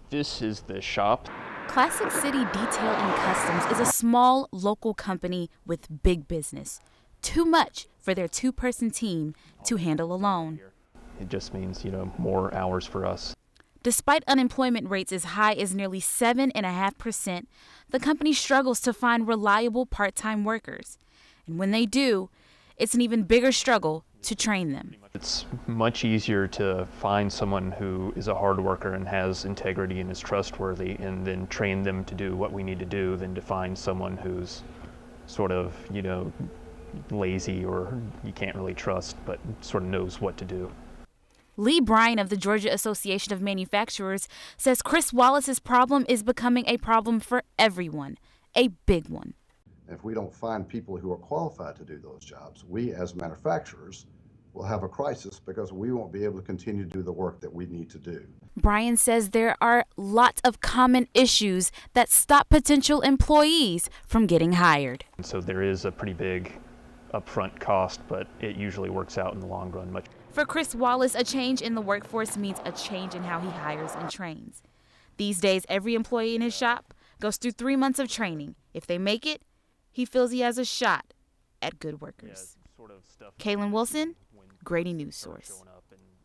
This is the shop. Classic City Detail and Customs is a small local company with big business. Too much for their two-person team to handle alone. It just means, more hours for us. Despite unemployment rates as high as nearly 7.5%, the company struggles to find reliable part-time workers. And when they do, it's an even bigger struggle to train them. It's much easier to find someone who is a hard worker and has integrity and is trustworthy and then train them to do what we need to do than to find someone who's sort of, lazy or you can't really trust but sort of knows what to do. Lee Bryan of the Georgia Association of Manufacturers says Chris Wallace's problem is becoming a problem for everyone, a big one. If we don't find people who are qualified to do those jobs, we as manufacturers will have a crisis because we won't be able to continue to do the work that we need to do. Bryan says there are lots of common issues that stop potential employees from getting hired. And so there is a pretty big upfront cost, but it usually works out in the long run much. For Chris Wallace, a change in the workforce means a change in how he hires and trains. These days, every employee in his shop goes through 3 months of training. If they make it, he feels he has a shot at good workers. Kalyn Wilson, Grady News Source.